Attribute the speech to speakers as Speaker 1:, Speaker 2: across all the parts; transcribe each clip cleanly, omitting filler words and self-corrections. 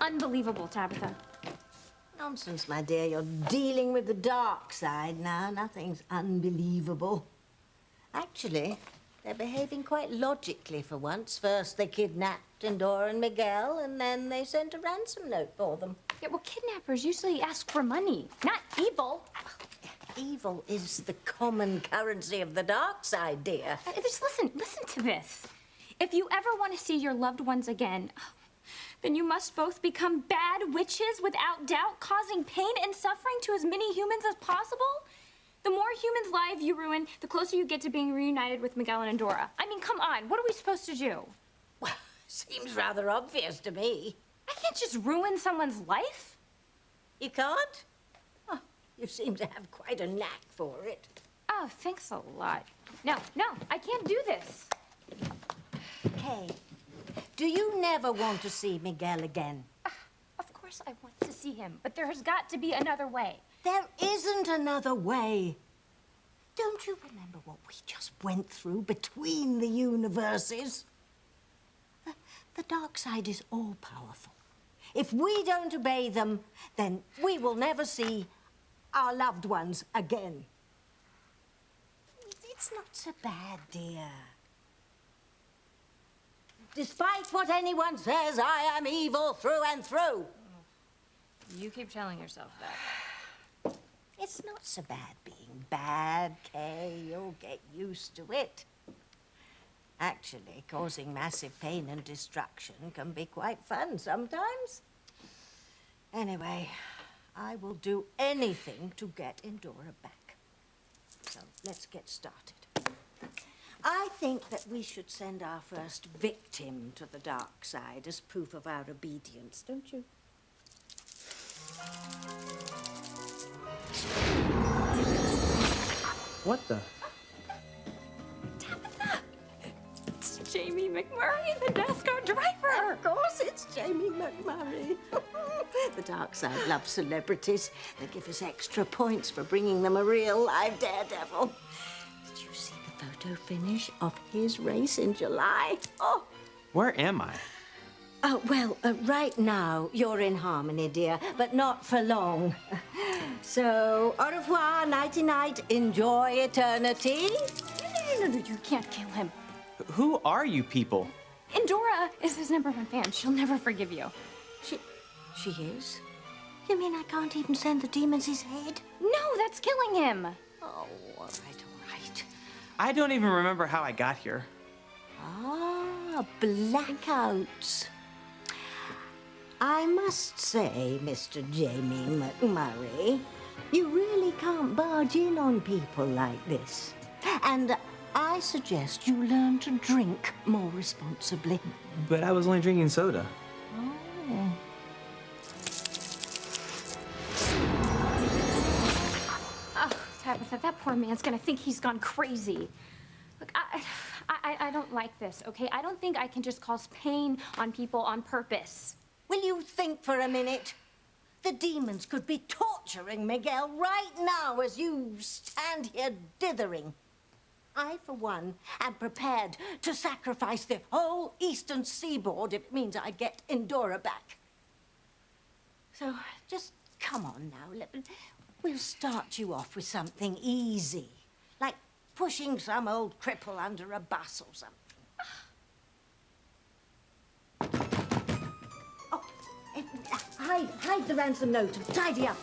Speaker 1: unbelievable, Tabitha.
Speaker 2: Nonsense, my dear. You're dealing with the dark side now. Nothing's unbelievable. Actually, they're behaving quite logically for once. First, they kidnapped Endora and Miguel, and then they sent a ransom note for them.
Speaker 1: Yeah, well, kidnappers usually ask for money, not evil.
Speaker 2: Evil is the common currency of the dark side, dear.
Speaker 1: Just listen to this. If you ever want to see your loved ones again, then you must both become bad witches without doubt, causing pain and suffering to as many humans as possible. The more humans' lives you ruin, the closer you get to being reunited with Miguel and Endora. I mean, come on, what are we supposed to do?
Speaker 2: Well, seems rather obvious to me.
Speaker 1: I can't just ruin someone's life.
Speaker 2: You can't? Oh, you seem to have quite a knack for it.
Speaker 1: Oh, thanks a lot. No, I can't do this.
Speaker 2: Kay, do you never want to see Miguel again?
Speaker 1: Of course I want to see him, but there has got to be another way.
Speaker 2: There isn't another way. Don't you remember what we just went through between the universes? The dark side is all-powerful. If we don't obey them, then we will never see our loved ones again. It's not so bad, dear. Despite what anyone says, I am evil through and through.
Speaker 1: You keep telling yourself that.
Speaker 2: It's not so bad being bad, Kay. You'll get used to it. Actually, causing massive pain and destruction can be quite fun sometimes. Anyway, I will do anything to get Endora back. So, let's get started. I think that we should send our first victim to the dark side as proof of our obedience, don't you?
Speaker 3: What the?
Speaker 1: Tabitha! It's Jamie McMurray, the NASCAR driver!
Speaker 2: Of course it's Jamie McMurray. The dark side loves celebrities. They give us extra points for bringing them a real live daredevil. Did you see the photo finish of his race in July? Oh!
Speaker 3: Where am I?
Speaker 2: Well, right now, you're in Harmony, dear, but not for long. So, au revoir, nighty-night, enjoy eternity.
Speaker 1: No, you can't kill him.
Speaker 3: Who are you people?
Speaker 1: Endora is his #1 fan. She'll never forgive you.
Speaker 2: She is? You mean I can't even send the demons his head?
Speaker 1: No, that's killing him.
Speaker 2: Oh, all right.
Speaker 3: I don't even remember how I got here.
Speaker 2: Ah, blackouts. I must say, Mr. Jamie McMurray, you really can't barge in on people like this. And I suggest you learn to drink more responsibly.
Speaker 3: But I was only drinking soda.
Speaker 2: Oh.
Speaker 1: Oh, Tabitha, that poor man's gonna think he's gone crazy. Look, I don't like this, okay? I don't think I can just cause pain on people on purpose.
Speaker 2: Will you think for a minute? The demons could be torturing Miguel right now as you stand here dithering. I, for one, am prepared to sacrifice the whole eastern seaboard if it means I get Endora back. So, just come on now. We'll start you off with something easy, like pushing some old cripple under a bus or something. Hide the ransom note and tidy up.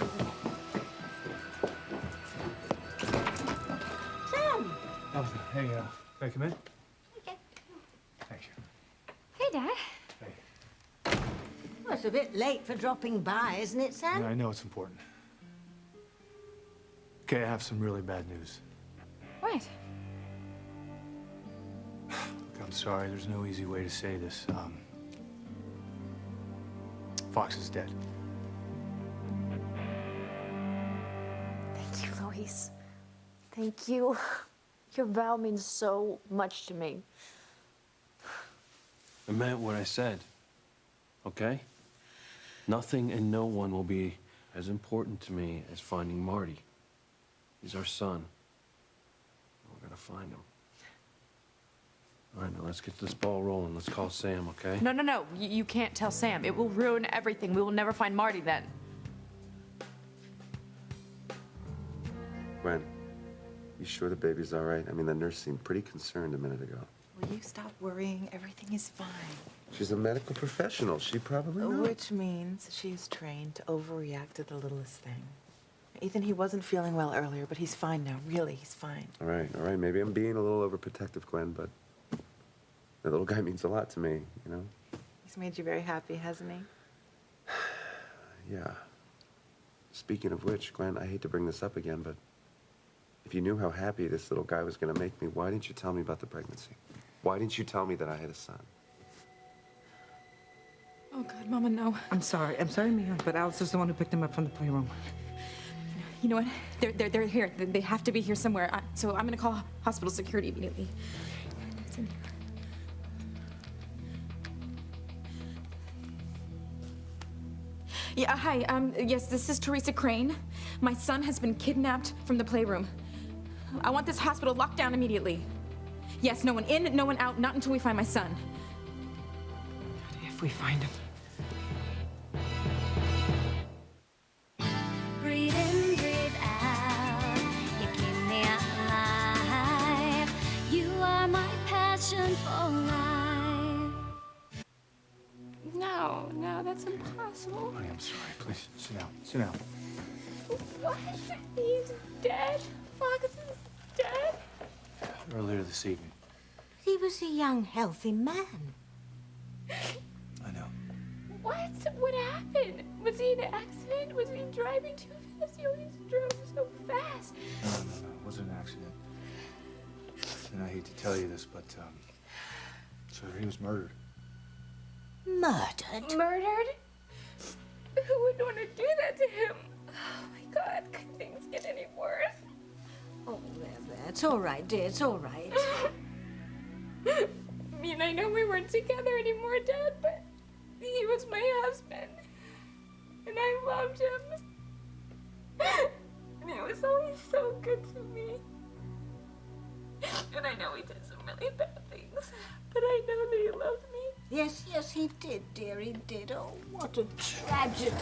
Speaker 2: Sam!
Speaker 4: Oh, hey, can I come in?
Speaker 2: Okay.
Speaker 4: Thank you.
Speaker 1: Hey, Dad.
Speaker 4: Hey.
Speaker 2: Well, it's a bit late for dropping by, isn't it, Sam?
Speaker 4: Yeah, I know it's important. Okay, I have some really bad news.
Speaker 1: What?
Speaker 4: Look, I'm sorry, there's no easy way to say this. Fox is dead.
Speaker 5: Thank you, Lois. Thank you. Your vow means so much to me.
Speaker 6: I meant what I said, okay? Nothing and no one will be as important to me as finding Marty. He's our son. We're gonna find him. All right, now let's get this ball rolling. Let's call Sam, okay?
Speaker 5: No, no, no. You can't tell Sam. It will ruin everything. We will never find Marty then.
Speaker 7: Gwen, you sure the baby's all right? I mean, the nurse seemed pretty concerned a minute ago.
Speaker 8: Will you stop worrying? Everything is fine.
Speaker 7: She's a medical professional. She probably knows.
Speaker 8: Which means she is trained to overreact to the littlest thing. Ethan, he wasn't feeling well earlier, but he's fine now. Really, he's fine.
Speaker 7: All right. Maybe I'm being a little overprotective, Gwen, but that little guy means a lot to me, you know?
Speaker 8: He's made you very happy, hasn't he?
Speaker 7: Yeah. Speaking of which, Gwen, I hate to bring this up again, but if you knew how happy this little guy was going to make me, why didn't you tell me about the pregnancy? Why didn't you tell me that I had a son?
Speaker 9: Oh, God, Mama, no.
Speaker 10: I'm sorry, Mia, but Alex is the one who picked him up from the playroom.
Speaker 9: You know what? They're here. They have to be here somewhere. So I'm gonna call hospital security immediately. It's in here. Yeah, hi. Yes, this is Teresa Crane. My son has been kidnapped from the playroom. I want this hospital locked down immediately. Yes, no one in, no one out, not until we find my son.
Speaker 10: If we find him.
Speaker 11: Breathe in, breathe out. You keep me alive. You are my passion for life.
Speaker 9: No, that's impossible.
Speaker 4: Honey, I'm sorry. Please, sit down. Sit down.
Speaker 9: What? He's dead? Fox is dead?
Speaker 4: Earlier this evening.
Speaker 2: He was a young, healthy man.
Speaker 4: I know.
Speaker 9: What? What happened? Was he in an accident? Was he driving too fast? He always drove so fast.
Speaker 4: No. It wasn't an accident. And I hate to tell you this, but, so he was murdered.
Speaker 2: Murdered?
Speaker 9: Murdered? Who would want to do that to him? Oh my God, could things get any worse?
Speaker 2: Oh, there. It's all right, dear. It's all right.
Speaker 9: I mean, I know we weren't together anymore, Dad, but he was my husband. And I loved him. And he was always so good to me. And I know he did some really bad things, but I know that he loved me.
Speaker 2: Yes, he did, dear. He did. Oh, what a tragedy.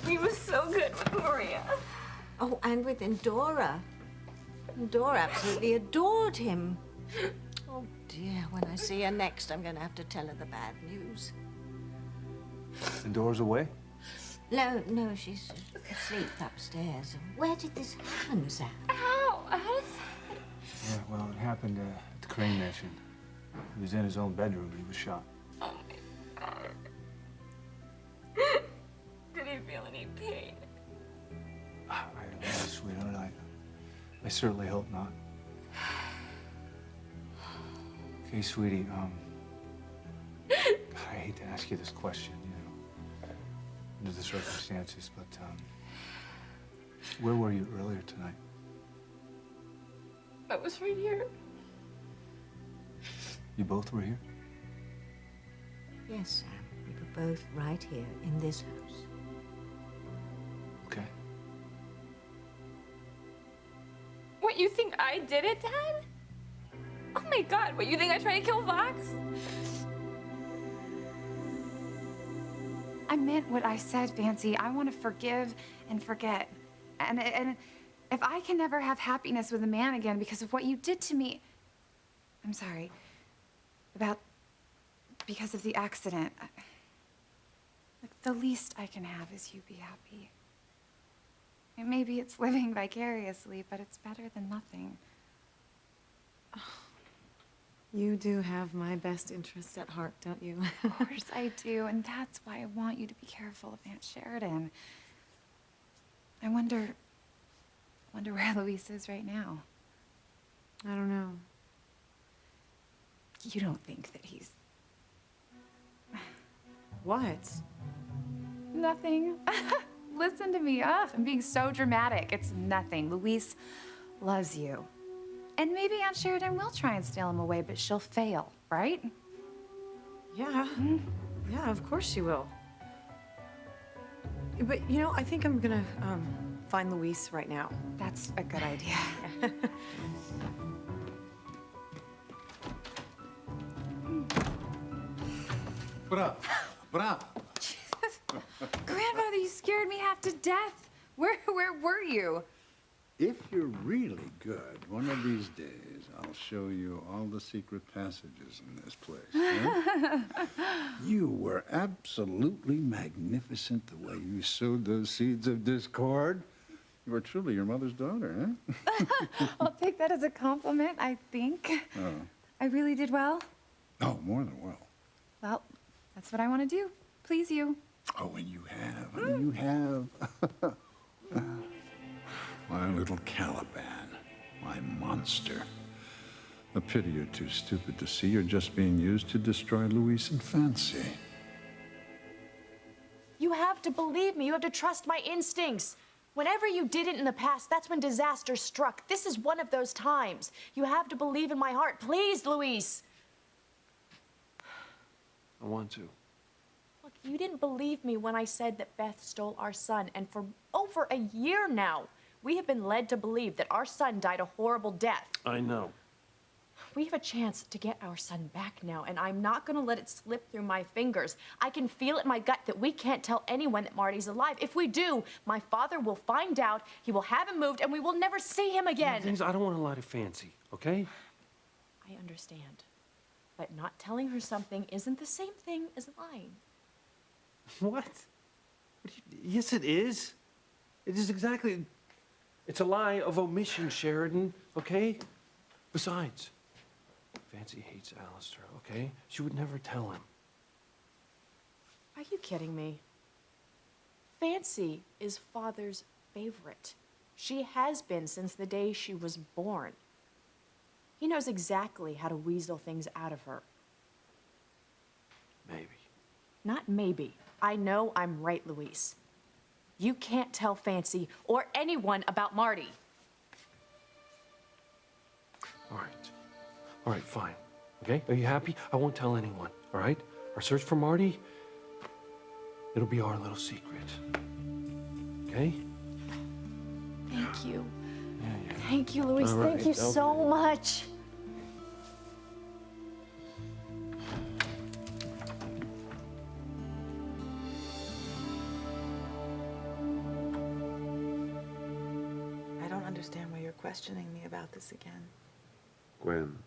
Speaker 9: He was so good with Maria.
Speaker 2: Oh, and with Endora. Endora absolutely adored him. Oh, dear. When I see her next, I'm going to have to tell her the bad news.
Speaker 4: The door's away?
Speaker 2: No, she's asleep upstairs. Where did this happen, Sam?
Speaker 9: How? How does
Speaker 4: Yeah, well, it happened at the Crane Mansion. He was in his own bedroom. He was shot.
Speaker 9: Oh my God. Did he feel any pain?
Speaker 4: I don't know, sweetheart. I certainly hope not. Okay, sweetie, God, I hate to ask you this question, you know, under the circumstances, but, where were you earlier tonight?
Speaker 9: I was right here.
Speaker 4: You both were here?
Speaker 2: Yes, Sam. We were both right here in this house.
Speaker 4: Okay.
Speaker 9: What, you think I did it, Dad? Oh my God, what, you think I tried to kill Fox?
Speaker 12: I meant what I said, Fancy. I want to forgive and forget. And if I can never have happiness with a man again because of what you did to me, I'm sorry, because of the accident. Like, the least I can have is you be happy. And maybe it's living vicariously, but it's better than nothing.
Speaker 8: You do have my best interests at heart, don't you?
Speaker 12: Of course I do, and that's why I want you to be careful of Aunt Sheridan. I wonder where Luis is right now.
Speaker 8: I don't know.
Speaker 12: You don't think that he's...
Speaker 8: What?
Speaker 12: Nothing. Listen to me. Ugh, I'm being so dramatic. It's nothing. Luis loves you. And maybe Aunt Sheridan will try and steal him away, but she'll fail, right?
Speaker 8: Yeah. Yeah, of course she will. But, you know, I think I'm gonna find Luis right now.
Speaker 12: That's a good idea.
Speaker 13: Bravo.
Speaker 12: Grandfather, you scared me half to death. Where were you?
Speaker 13: If you're really good, one of these days, I'll show you all the secret passages in this place. Eh? You were absolutely magnificent the way you sowed those seeds of discord. You were truly your mother's daughter, eh?
Speaker 12: I'll take that as a compliment, I think.
Speaker 13: Oh.
Speaker 12: I really did well.
Speaker 13: Oh, more than well.
Speaker 12: Well, that's what I want to do. Please you.
Speaker 13: Oh, and you have. I mean, you have. My little Caliban, my monster. A pity you're too stupid to see you're just being used to destroy Luis and Fancy.
Speaker 5: You have to believe me. You have to trust my instincts. Whenever you didn't in the past, that's when disaster struck. This is one of those times. You have to believe in my heart. Please, Luis.
Speaker 6: I want to.
Speaker 5: Look, you didn't believe me when I said that Beth stole our son, and for over a year now, we have been led to believe that our son died a horrible death.
Speaker 6: I know.
Speaker 5: We have a chance to get our son back now, and I'm not gonna let it slip through my fingers. I can feel it in my gut that we can't tell anyone that Marty's alive. If we do, my father will find out, he will have him moved, and we will never see him again.
Speaker 6: Things I don't want to lie to Fancy, okay?
Speaker 5: I understand. But not telling her something isn't the same thing as lying.
Speaker 6: What? Yes, it is. It is exactly. It's a lie of omission, Sheridan, okay? Besides, Fancy hates Alistair, okay? She would never tell him.
Speaker 5: Are you kidding me? Fancy is Father's favorite. She has been since the day she was born. He knows exactly how to weasel things out of her.
Speaker 6: Maybe.
Speaker 5: Not maybe. I know I'm right, Luis. You can't tell Fancy or anyone about Marty.
Speaker 6: All right. All right, fine. Okay? Are you happy? I won't tell anyone, all right? Our search for Marty, it'll be our little secret. Okay?
Speaker 5: Thank you.
Speaker 6: Yeah.
Speaker 5: Thank you, Luis.
Speaker 6: All right,
Speaker 5: Thank you so much.
Speaker 8: I don't understand why you're questioning me about this again.
Speaker 7: Gwen,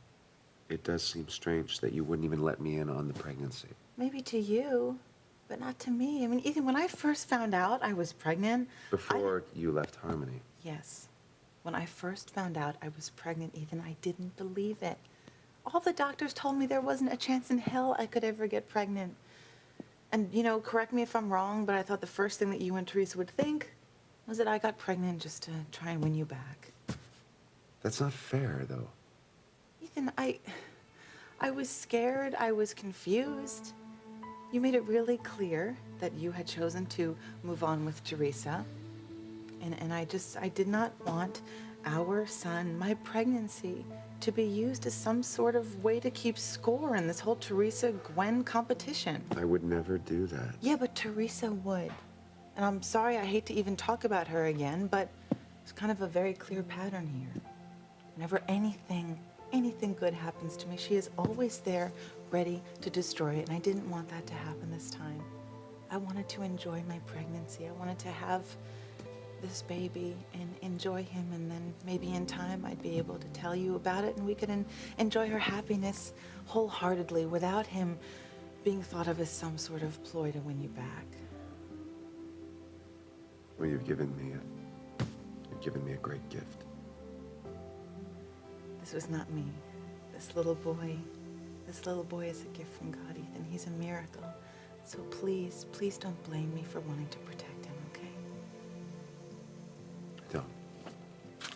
Speaker 7: it does seem strange that you wouldn't even let me in on the pregnancy.
Speaker 8: Maybe to you, but not to me. I mean, Ethan, when I first found out I was pregnant...
Speaker 7: Before you left Harmony.
Speaker 8: Yes. When I first found out I was pregnant, Ethan, I didn't believe it. All the doctors told me there wasn't a chance in hell I could ever get pregnant. And, you know, correct me if I'm wrong, but I thought the first thing that you and Teresa would think was that I got pregnant just to try and win you back.
Speaker 7: That's not fair, though.
Speaker 8: Ethan, I was scared, I was confused. You made it really clear that you had chosen to move on with Teresa. And I did not want our son, my pregnancy, to be used as some sort of way to keep score in this whole Teresa-Gwen competition.
Speaker 7: I would never do that.
Speaker 8: Yeah, but Teresa would. And I'm sorry, I hate to even talk about her again, but it's kind of a very clear pattern here. Whenever anything good happens to me, she is always there, ready to destroy it, and I didn't want that to happen this time. I wanted to enjoy my pregnancy. I wanted to have this baby and enjoy him, and then maybe in time I'd be able to tell you about it, and we could enjoy her happiness wholeheartedly without him being thought of as some sort of ploy to win you back.
Speaker 7: Well, you've given me a great gift.
Speaker 8: This was not me. This little boy is a gift from God, Ethan. He's a miracle. So please, please don't blame me for wanting to protect him, okay?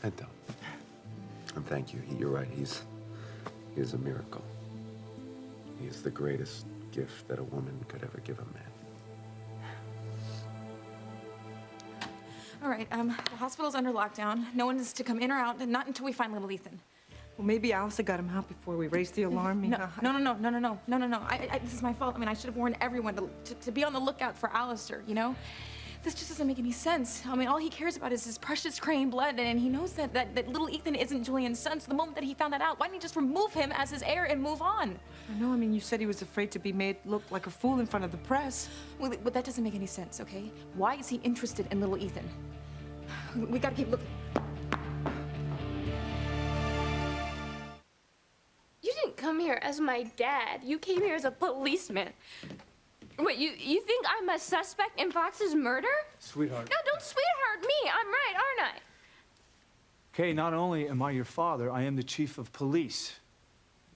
Speaker 7: I don't. And thank you. You're right. He is a miracle. He is the greatest gift that a woman could ever give a man.
Speaker 9: All right, the hospital's under lockdown. No one is to come in or out, and not until we find little Ethan.
Speaker 10: Well, maybe Alistair got him out before we raised the alarm.
Speaker 9: No. This is my fault. I mean, I should have warned everyone to be on the lookout for Alistair, you know?
Speaker 5: This just doesn't make any sense. I mean, all he cares about is his precious Crane blood, and he knows that little Ethan isn't Julian's son. So the moment that he found that out, why didn't he just remove him as his heir and move on?
Speaker 10: I know, I mean, you said he was afraid to be made look like a fool in front of the press.
Speaker 5: Well, that doesn't make any sense, okay? Why is he interested in little Ethan? We gotta keep looking.
Speaker 9: You didn't come here as my dad. You came here as a policeman. Wait, you think I'm a suspect in Fox's murder?
Speaker 4: Sweetheart.
Speaker 9: No, don't sweetheart me. I'm right, aren't I?
Speaker 4: Kay, not only am I your father, I am the chief of police.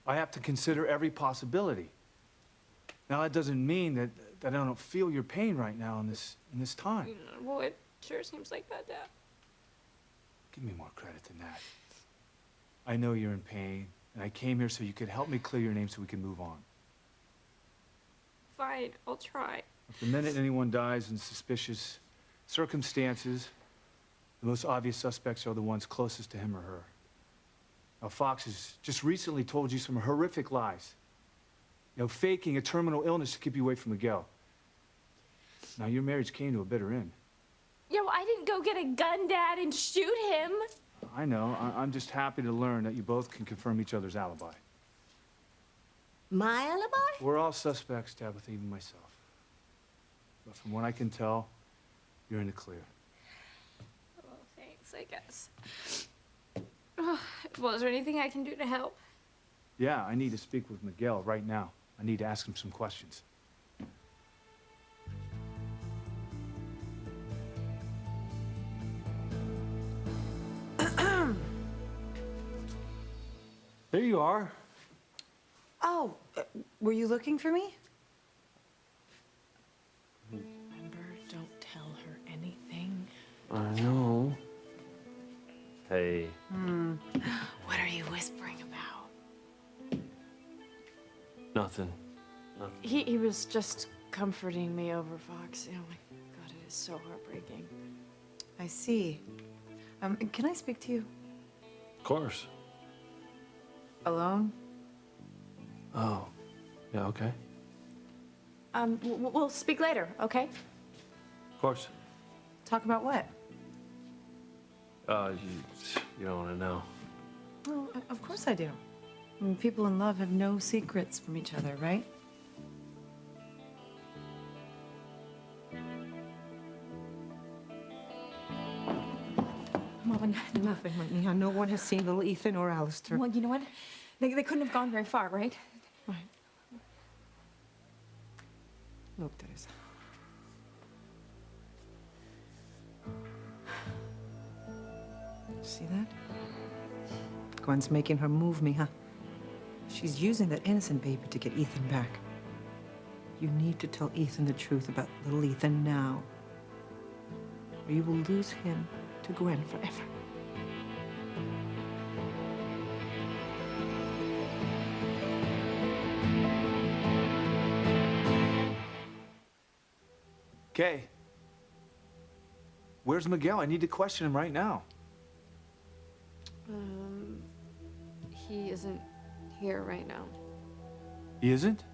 Speaker 4: I have to consider every possibility. Now, that doesn't mean that I don't feel your pain right now in this time.
Speaker 9: Well, it sure seems like that, Dad.
Speaker 4: Give me more credit than that. I know you're in pain, and I came here so you could help me clear your name so we can move on.
Speaker 9: Fine, I'll try.
Speaker 4: If the minute anyone dies in suspicious circumstances, the most obvious suspects are the ones closest to him or her. Now, Fox has just recently told you some horrific lies. You know, faking a terminal illness to keep you away from Miguel. Now, your marriage came to a bitter end.
Speaker 9: Yeah, well, I didn't go get a gun, Dad, and shoot him.
Speaker 4: I know. I'm just happy to learn that you both can confirm each other's alibi.
Speaker 2: My alibi?
Speaker 4: We're all suspects, Tabitha, even myself. But from what I can tell, you're in the clear.
Speaker 9: Well, thanks, I guess. Well, is there anything I can do to help?
Speaker 4: Yeah, I need to speak with Miguel right now. I need to ask him some questions. There you are.
Speaker 10: Oh, were you looking for me?
Speaker 5: Remember, don't tell her anything.
Speaker 6: I know. Hey.
Speaker 5: What are you whispering about?
Speaker 6: Nothing.
Speaker 5: He was just comforting me over Fox. Oh my God, it is so heartbreaking.
Speaker 10: I see. Can I speak to you
Speaker 6: Of course.
Speaker 10: alone?
Speaker 6: Oh. Yeah, okay.
Speaker 5: We'll speak later, okay?
Speaker 6: Of course.
Speaker 10: Talk about what?
Speaker 6: You don't want to know.
Speaker 10: Well, of course I do. I mean, people in love have no secrets from each other, right? Mom, nothing, Whitney. No one has seen little Ethan or Alistair.
Speaker 5: Well, you know what? They couldn't have gone very far, right?
Speaker 10: Right. Look, Teresa. See that? Gwen's making her move me, huh? She's using that innocent baby to get Ethan back. You need to tell Ethan the truth about little Ethan now, or you will lose him to Gwen forever.
Speaker 4: Kay. Where's Miguel? I need to question him right now.
Speaker 9: He isn't here right now.
Speaker 4: He isn't?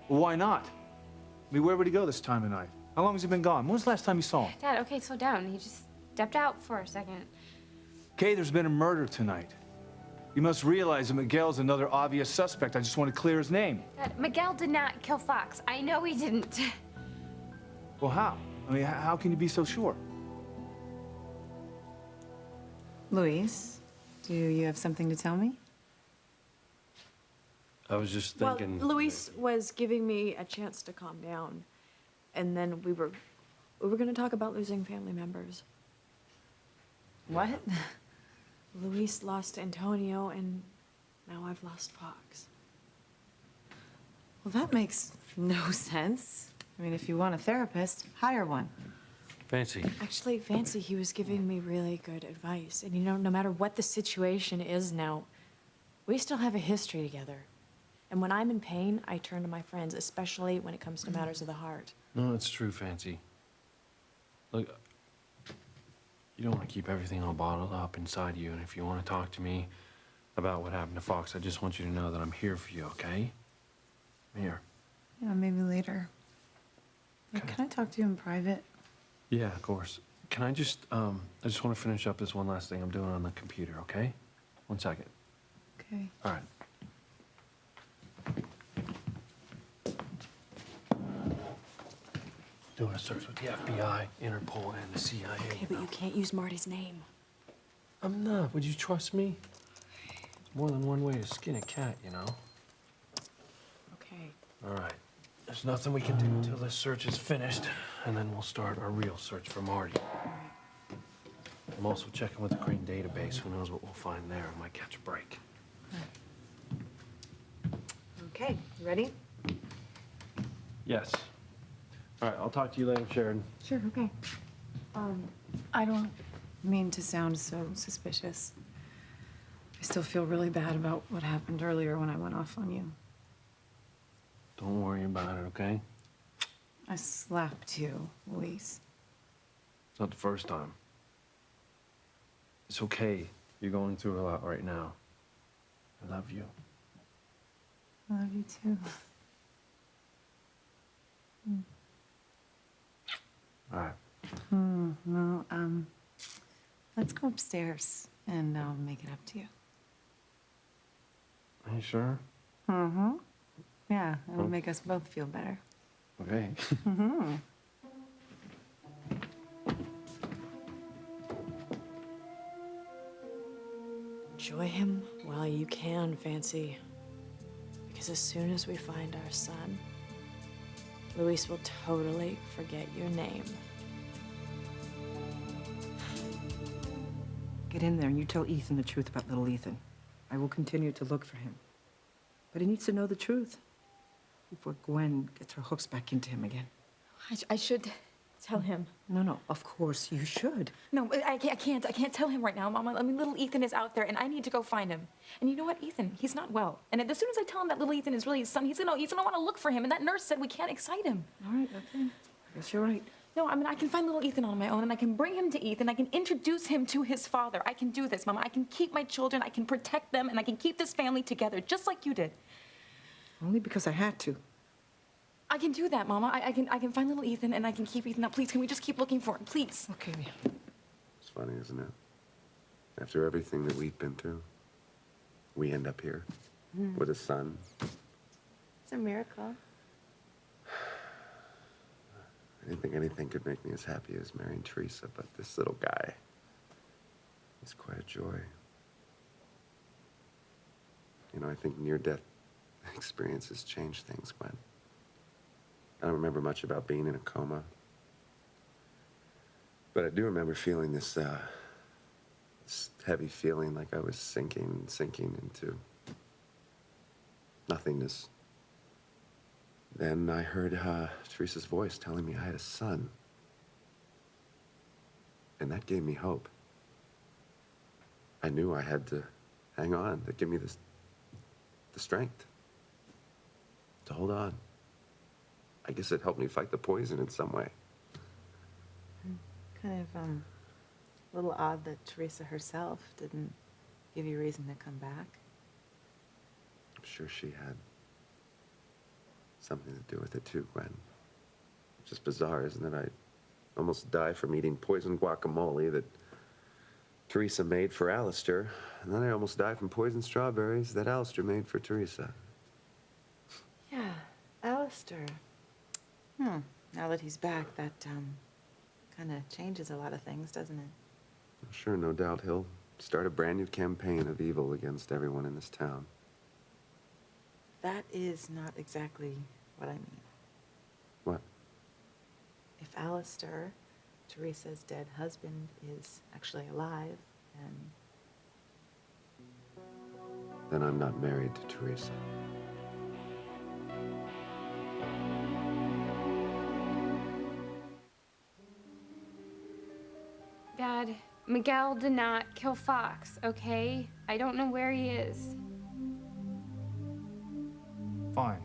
Speaker 4: Well, why not? I mean, where would he go this time of night? How long has he been gone? When was the last time you saw him?
Speaker 9: Dad, okay, slow down. He just stepped out for a second.
Speaker 4: Kay, there's been a murder tonight. You must realize that Miguel's another obvious suspect. I just want to clear his name.
Speaker 9: Dad, Miguel did not kill Fox. I know he didn't.
Speaker 4: Well, how? I mean, how can you be so sure?
Speaker 10: Luis, do you have something to tell me?
Speaker 6: I was just thinking.
Speaker 5: Well, Luis was giving me a chance to calm down, and then we were going to talk about losing family members.
Speaker 10: What?
Speaker 5: Luis lost Antonio, and now I've lost Fox.
Speaker 10: Well, that makes no sense. I mean, if you want a therapist, hire one.
Speaker 6: Fancy.
Speaker 5: Actually, Fancy, he was giving me really good advice. And you know, no matter what the situation is now, we still have a history together. And when I'm in pain, I turn to my friends, especially when it comes to matters of the heart.
Speaker 6: No, it's true, Fancy. Look, you don't want to keep everything all bottled up inside you. And if you want to talk to me about what happened to Fox, I just want you to know that I'm here for you, okay? I'm here.
Speaker 10: Yeah, maybe later. Like,
Speaker 6: Okay.
Speaker 10: can I talk to you in private?
Speaker 6: Yeah, of course. Can I just I just want to finish up this one last thing I'm doing on the computer, okay? 1 second.
Speaker 12: Okay.
Speaker 6: All right. Doing a search with the FBI, Interpol, and the CIA.
Speaker 5: Okay, but you can't use Marty's name.
Speaker 6: I'm not. Would you trust me? There's more than one way to skin a cat, you know?
Speaker 5: Okay.
Speaker 6: All right. There's nothing we can do until this search is finished, and then we'll start our real search for Marty. I'm also checking with the Green database. Who knows what we'll find there? I might catch a break.
Speaker 5: Okay, you ready?
Speaker 6: Yes. All right, I'll talk to you later, Sheridan.
Speaker 12: Sure, okay. I don't mean to sound so suspicious. I still feel really bad about what happened earlier when I went off on you.
Speaker 6: Don't worry about it, okay?
Speaker 12: I slapped you, Luis.
Speaker 6: It's not the first time. It's okay. You're going through a lot right now. I love you.
Speaker 12: I love you too.
Speaker 6: All right.
Speaker 12: Well, let's go upstairs and I'll make it up to you.
Speaker 6: Are you sure?
Speaker 12: Mm-hmm. Yeah, it'll make us both feel better.
Speaker 6: Okay.
Speaker 12: Mm-hmm.
Speaker 5: Enjoy him while you can, Fancy. Because as soon as we find our son, Luis will totally forget your name.
Speaker 10: Get in there and you tell Ethan the truth about little Ethan. I will continue to look for him. But he needs to know the truth before Gwen gets her hooks back into him again.
Speaker 9: I should tell him.
Speaker 10: No, of course you should.
Speaker 9: No, I can't tell him right now, Mama. I mean, little Ethan is out there, and I need to go find him. And you know what, Ethan? He's not well. And as soon as I tell him that little Ethan is really his son, he's gonna want to look for him. And that nurse said we can't excite him.
Speaker 10: All right, okay. I guess you're right.
Speaker 9: No, I mean, I can find little Ethan on my own, and I can bring him to Ethan. I can introduce him to his father. I can do this, Mama. I can keep my children. I can protect them, and I can keep this family together, just like you did.
Speaker 10: Only because I had to.
Speaker 9: I can do that, Mama. I can find little Ethan, and I can keep Ethan. Now, please, can we just keep looking for him, please?
Speaker 10: Okay, Mia.
Speaker 7: It's funny, isn't it? After everything that we've been through, we end up here with a son.
Speaker 5: It's a miracle.
Speaker 7: I didn't think anything could make me as happy as marrying Teresa, but this little guy, he's quite a joy. You know, I think near-death experiences change things, Gwen. I don't remember much about being in a coma, but I do remember feeling this heavy feeling like I was sinking into nothingness. Then I heard Teresa's voice telling me I had a son. And that gave me hope. I knew I had to hang on, to give me the strength to hold on. I guess it helped me fight the poison in some way.
Speaker 8: Kind of, a little odd that Teresa herself didn't give you reason to come back.
Speaker 7: I'm sure she had something to do with it too, Gwen. It's just bizarre, isn't it? I almost died from eating poisoned guacamole that Teresa made for Alistair, and then I almost died from poisoned strawberries that Alistair made for Teresa.
Speaker 8: Yeah, Alistair. Now that he's back, that, kind of changes a lot of things, doesn't it?
Speaker 7: I'm sure, no doubt, he'll start a brand new campaign of evil against everyone in this town.
Speaker 8: That is not exactly what I mean.
Speaker 7: What?
Speaker 8: If Alistair, Teresa's dead husband, is actually alive,
Speaker 7: Then I'm not married to Teresa.
Speaker 1: Dad, Miguel did not kill Fox, okay? I don't know where he is.
Speaker 4: Fine.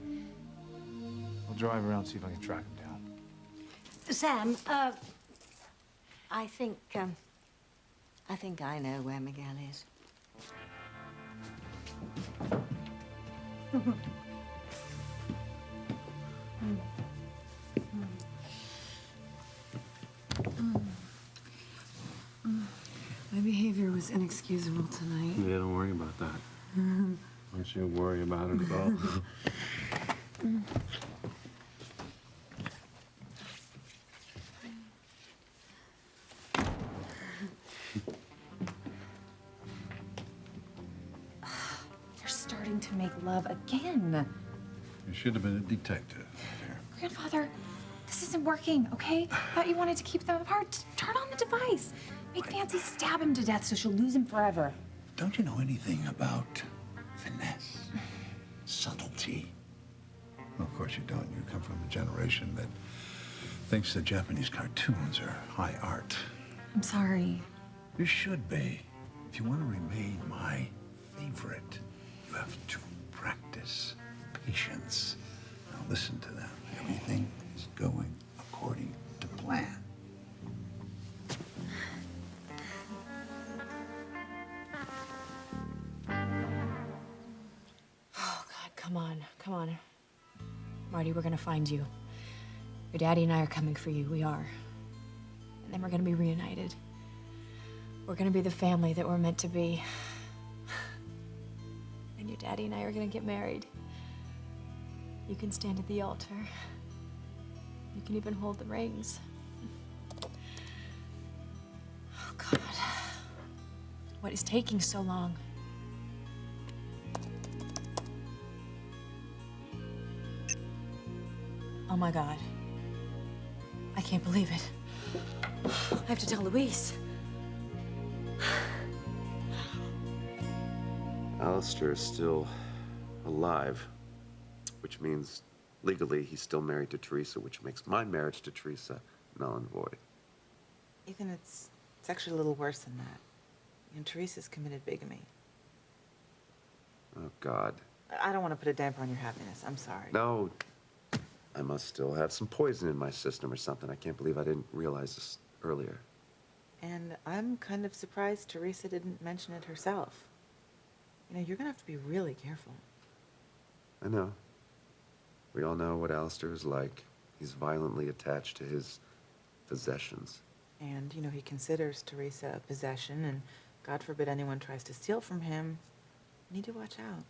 Speaker 4: I'll drive around, see if I can track him down.
Speaker 2: Sam, I think I know where Miguel is.
Speaker 14: was inexcusable tonight.
Speaker 6: Yeah, don't worry about that. Don't you worry about it at all.
Speaker 12: They're starting to make love again.
Speaker 13: You should have been a detective.
Speaker 12: Grandfather, this isn't working, okay? Thought you wanted to keep them apart. Turn on the device. Make Fancy stab him to death so she'll lose him forever.
Speaker 13: Don't you know anything about finesse, subtlety? Well, of course you don't. You come from a generation that thinks that Japanese cartoons are high art.
Speaker 12: I'm sorry.
Speaker 13: You should be. If you want to remain my favorite, you have to practice patience. Now listen to them. Everything is going according to plan.
Speaker 5: Oh, God, come on, come on. Marty, we're gonna find you. Your daddy and I are coming for you, we are. And then we're gonna be reunited. We're gonna be the family that we're meant to be. And your daddy and I are gonna get married. You can stand at the altar. You can even hold the rings. Oh, God. What is taking so long? Oh, my God. I can't believe it. I have to tell Louise.
Speaker 7: Alistair is still alive, which means legally he's still married to Teresa, which makes my marriage to Teresa null and void.
Speaker 8: Ethan, it's actually a little worse than that. And Teresa's committed bigamy.
Speaker 7: Oh, God.
Speaker 8: I don't want to put a damper on your happiness. I'm sorry.
Speaker 7: No, I must still have some poison in my system or something. I can't believe I didn't realize this earlier.
Speaker 8: And I'm kind of surprised Teresa didn't mention it herself. You know, you're gonna have to be really careful.
Speaker 7: I know. We all know what Alistair is like. He's violently attached to his possessions.
Speaker 8: And, you know, he considers Teresa a possession, and God forbid anyone tries to steal from him. You need to watch out.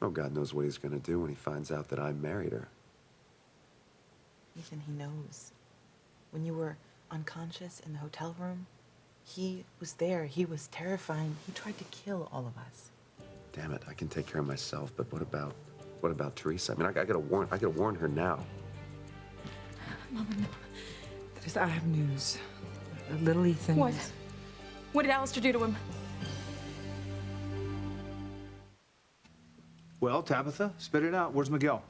Speaker 7: Oh, God knows what he's gonna do when he finds out that I married her.
Speaker 8: Ethan, he knows. When you were unconscious in the hotel room, he was there. He was terrifying. He tried to kill all of us.
Speaker 7: Damn it, I can take care of myself, but what about Teresa? I mean, I gotta warn her now.
Speaker 10: Mama, no. I have news. Little Ethan.
Speaker 5: What? What did Alistair do to him?
Speaker 4: Well, Tabitha, spit it out. Where's Miguel?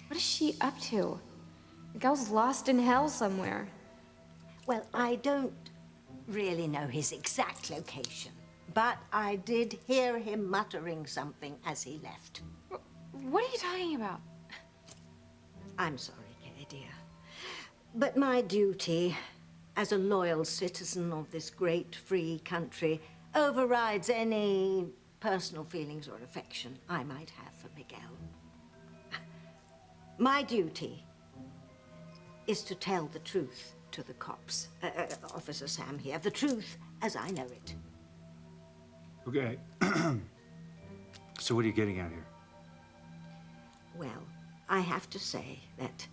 Speaker 1: What is she up to? Miguel's lost in hell somewhere.
Speaker 2: Well, I don't really know his exact location, but I did hear him muttering something as he left.
Speaker 1: What are you talking about?
Speaker 2: I'm sorry, Kay, dear. But my duty as a loyal citizen of this great free country overrides any personal feelings or affection I might have for Miguel. My duty is to tell the truth to the cops, Officer Sam here, the truth as I know it.
Speaker 4: Okay. So what are you getting at here?
Speaker 2: Well, I have to say that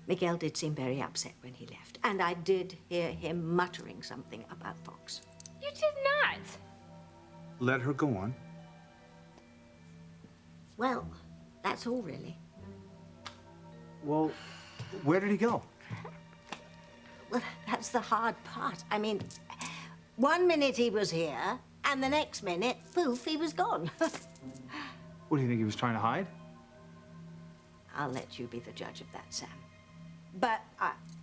Speaker 2: Miguel did seem very upset when he left, and I did hear him muttering something about Fox.
Speaker 1: You did not.
Speaker 4: Let her go on.
Speaker 2: Well, that's all really.
Speaker 4: Well, where did he go?
Speaker 2: Well, that's the hard part. I mean, one minute he was here, and the next minute, poof, he was gone.
Speaker 4: What do you think he was trying to hide?
Speaker 2: I'll let you be the judge of that, Sam. But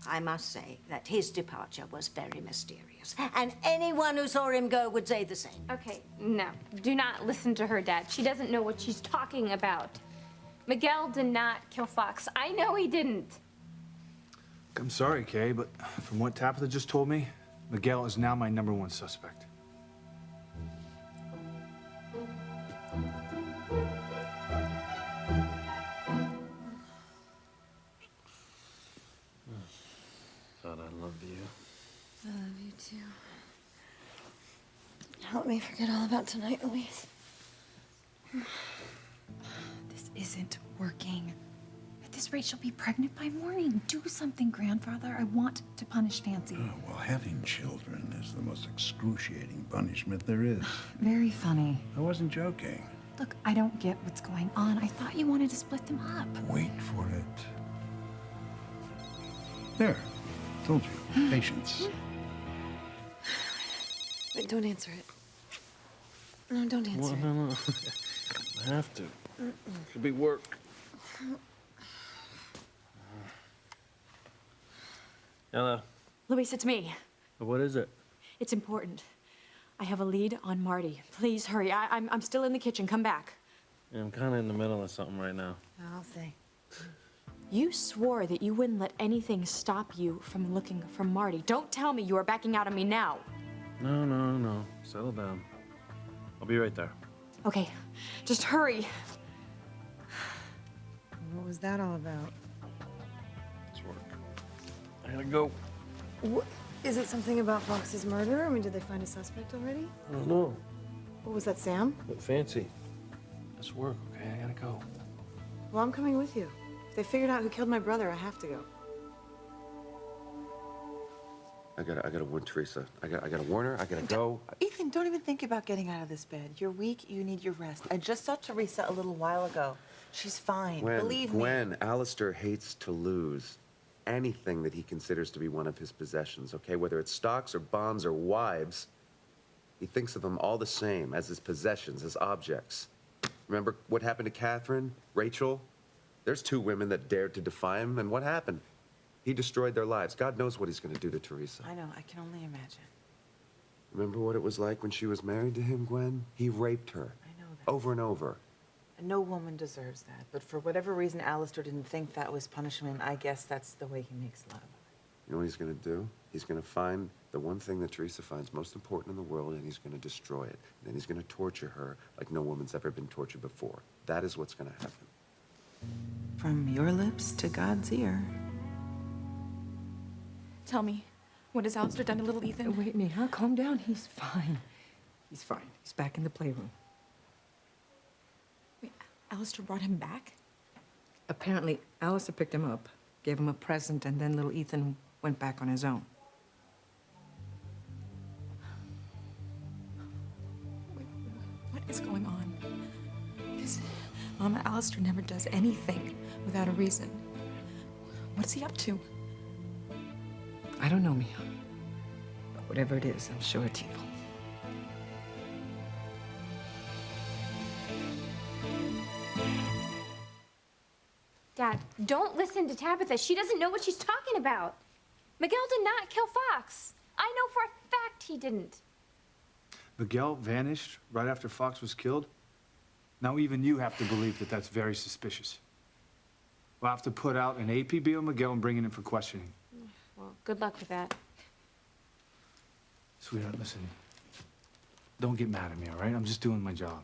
Speaker 2: I must say that his departure was very mysterious. And anyone who saw him go would say the same.
Speaker 1: Okay, no. Do not listen to her, Dad. She doesn't know what she's talking about. Miguel did not kill Fox. I know he didn't.
Speaker 4: I'm sorry, Kay, but from what Tabitha just told me, Miguel is now my #1 suspect.
Speaker 6: Thought I loved you.
Speaker 14: I love you too.
Speaker 9: Help me forget all about tonight, Louise.
Speaker 12: This isn't working. At this rate, she'll be pregnant by morning. Do something, grandfather. I want to punish Fancy.
Speaker 13: Oh, well, having children is the most excruciating punishment there is.
Speaker 12: Very funny.
Speaker 13: I wasn't joking.
Speaker 12: Look, I don't get what's going on. I thought you wanted to split them up.
Speaker 13: Wait for it. There. Told you. Patience.
Speaker 9: Wait, don't answer it. No, don't answer it.
Speaker 6: No. I have to. Could be work. Hello.
Speaker 5: Luis, it's me.
Speaker 6: What is it?
Speaker 5: It's important. I have a lead on Marty. Please hurry. I'm still in the kitchen. Come back.
Speaker 6: Yeah, I'm kind of in the middle of something right now.
Speaker 9: I'll say.
Speaker 5: You swore that you wouldn't let anything stop you from looking for Marty. Don't tell me you are backing out on me now.
Speaker 6: No. Settle down. I'll be right there.
Speaker 5: Okay, just hurry.
Speaker 9: What was that all about?
Speaker 6: It's work. I gotta go.
Speaker 9: Is it something about Fox's murder? I mean, did they find a suspect already?
Speaker 6: I don't know.
Speaker 9: What was that, Sam?
Speaker 6: But Fancy. It's work, okay? I gotta go.
Speaker 9: Well, I'm coming with you. If they figured out who killed my brother, I have to go.
Speaker 7: I gotta warn Teresa. I gotta warn her. I gotta go.
Speaker 8: Ethan, don't even think about getting out of this bed. You're weak. You need your rest. I just saw Teresa a little while ago. She's fine. Believe me.
Speaker 7: Gwen, Alistair hates to lose anything that he considers to be one of his possessions, okay? Whether it's stocks or bonds or wives, he thinks of them all the same, as his possessions, as objects. Remember what happened to Catherine, Rachel? There's two women that dared to defy him, and what happened? He destroyed their lives. God knows what he's going to do to Teresa.
Speaker 8: I know. I can only imagine.
Speaker 7: Remember what it was like when she was married to him, Gwen? He raped her.
Speaker 8: I know that.
Speaker 7: Over and over.
Speaker 8: And no woman deserves that. But for whatever reason, Alistair didn't think that was punishment. I guess that's the way he makes love.
Speaker 7: You know what he's going to do? He's going to find the one thing that Teresa finds most important in the world, and he's going to destroy it. And then he's going to torture her like no woman's ever been tortured before. That is what's going to happen.
Speaker 8: From your lips to God's ear.
Speaker 5: Tell me, what has Alistair done to little Ethan?
Speaker 10: Wait, Neha, calm down. He's fine. He's fine. He's back in the playroom.
Speaker 5: Wait, Alistair brought him back?
Speaker 10: Apparently, Alistair picked him up, gave him a present, and then little Ethan went back on his own.
Speaker 5: Wait, what is going on? This Mama, Alistair never does anything without a reason. What's he up to?
Speaker 10: I don't know, Mia. But whatever it is, I'm sure it's evil.
Speaker 1: Dad, don't listen to Tabitha. She doesn't know what she's talking about. Miguel did not kill Fox. I know for a fact he didn't.
Speaker 4: Miguel vanished right after Fox was killed? Now even you have to believe that that's very suspicious. We'll have to put out an APB on Miguel and bring him in for questioning.
Speaker 5: Well, good luck with that.
Speaker 4: Sweetheart, listen. Don't get mad at me, all right? I'm just doing my job.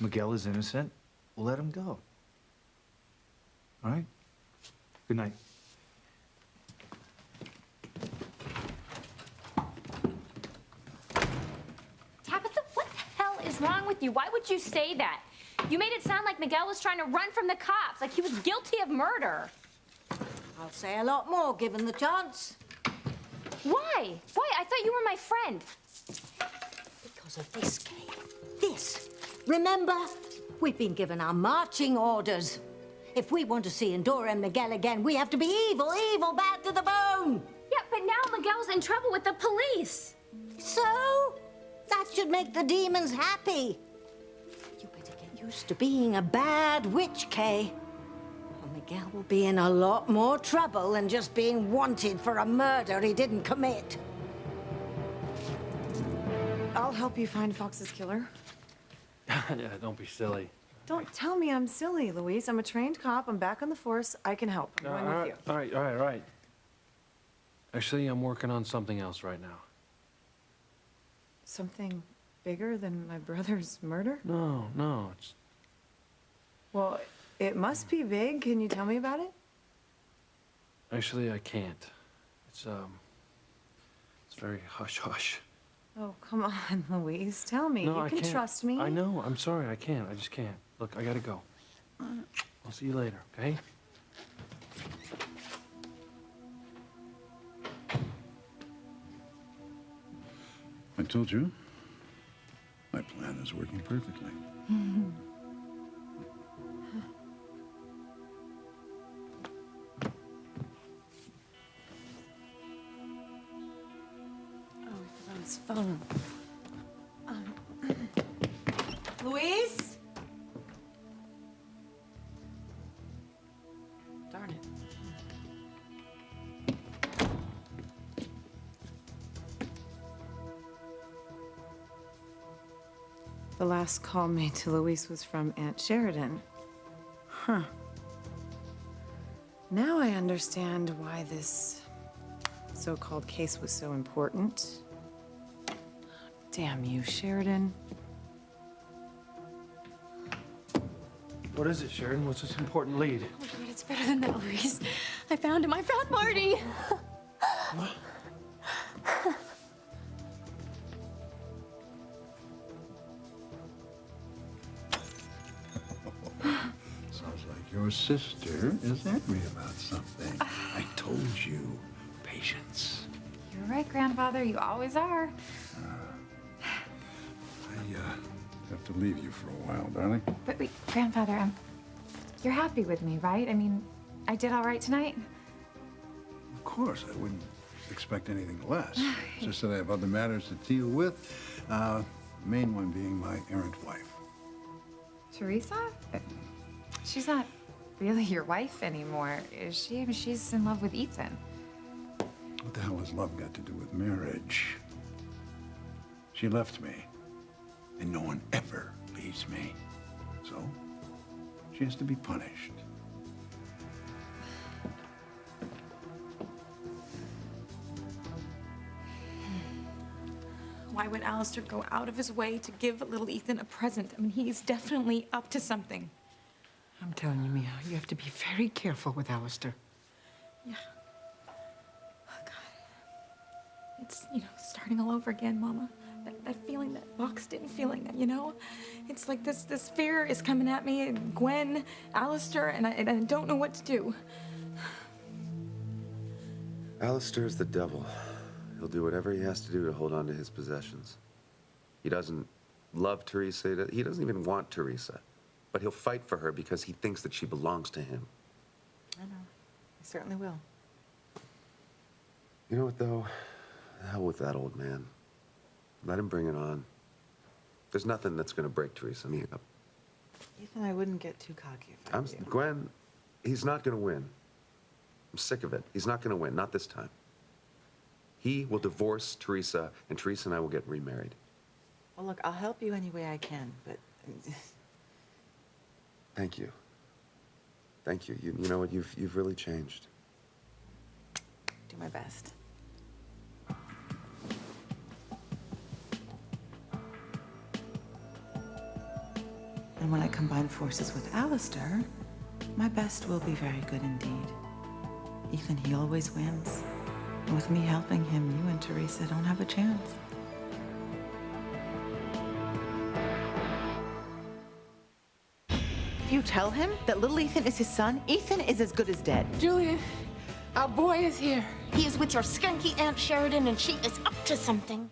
Speaker 4: Miguel is innocent. We'll let him go. All right? Good night.
Speaker 1: Tabitha, what the hell is wrong with you? Why would you say that? You made it sound like Miguel was trying to run from the cops, like he was guilty of murder.
Speaker 2: I'll say a lot more given the chance.
Speaker 1: Why? Why? I thought you were my friend.
Speaker 2: Because of this, Kay. This. Remember? We've been given our marching orders. If we want to see Endora and Miguel again, we have to be evil, evil, bad to the bone.
Speaker 1: Yeah, but now Miguel's in trouble with the police.
Speaker 2: So? That should make the demons happy. You better get used to being a bad witch, Kay. Miguel will be in a lot more trouble than just being wanted for a murder he didn't commit.
Speaker 9: I'll help you find Fox's killer.
Speaker 6: Yeah, don't be silly.
Speaker 9: Don't tell me I'm silly, Louise. I'm a trained cop. I'm back on the force. I can help. I'm going with you.
Speaker 6: All right. Actually, I'm working on something else right now.
Speaker 9: Something bigger than my brother's murder?
Speaker 6: No, it's...
Speaker 9: Well, it must be big. Can you tell me about it?
Speaker 6: Actually, I can't. It's very hush-hush.
Speaker 5: Oh, come on, Louise. Tell me.
Speaker 6: No,
Speaker 5: you
Speaker 6: I
Speaker 5: can
Speaker 6: can't.
Speaker 5: trust me.
Speaker 6: I know. I'm sorry. I can't. I just can't. Look, I gotta go. I'll see you later, okay?
Speaker 13: I told you, my plan is working perfectly.
Speaker 5: His phone. Louise? Darn it. The last call made to Louise was from Aunt Sheridan. Huh. Now I understand why this so-called case was so important. Damn you, Sheridan.
Speaker 6: What is it, Sheridan? What's this important lead?
Speaker 9: Oh, wait, it's better than that, Louise. I found him. I found Marty.
Speaker 6: What?
Speaker 13: Sounds like your sister is angry about something. I told you, patience.
Speaker 12: You're right, Grandfather. You always are.
Speaker 13: I have to leave you for a while, darling.
Speaker 12: But wait, Grandfather, you're happy with me, right? I mean, I did all right tonight?
Speaker 13: Of course, I wouldn't expect anything less. It's just that I have other matters to deal with. The main one being my errant wife.
Speaker 12: Teresa? She's not really your wife anymore, is she? I mean, she's in love with Ethan.
Speaker 13: What the hell has love got to do with marriage? She left me, and no one ever leaves me. So, she has to be punished.
Speaker 9: Why would Alistair go out of his way to give little Ethan a present? I mean, he's definitely up to something.
Speaker 10: I'm telling you, Mia, you have to be very careful with Alistair.
Speaker 9: Yeah. Oh, God. It's, starting all over again, Mama. That feeling, that boxed-in feeling, It's like this fear is coming at me, and Gwen, Alistair, and I don't know what to do.
Speaker 7: Alistair's the devil. He'll do whatever he has to do to hold on to his possessions. He doesn't love Teresa. He doesn't even want Teresa. But he'll fight for her because he thinks that she belongs to him.
Speaker 8: I know. He certainly will.
Speaker 7: You know what, though? The hell with that old man. Let him bring it on. There's nothing that's going to break Teresa. I mean,
Speaker 8: Ethan, I wouldn't get too cocky if I were you.
Speaker 7: Gwen, he's not going to win. I'm sick of it. He's not going to win. Not this time. He will divorce Teresa, and Teresa and I will get remarried.
Speaker 8: Well, look, I'll help you any way I can, but...
Speaker 7: Thank you. Thank you. You know what? You've really changed.
Speaker 8: Do my best. And when I combine forces with Alistair, my best will be very good indeed. Ethan, he always wins. And with me helping him, you and Teresa don't have a chance. If you tell him that little Ethan is his son, Ethan is as good as dead.
Speaker 9: Julian, our boy is here.
Speaker 2: He is with your skunky Aunt Sheridan, and she is up to something.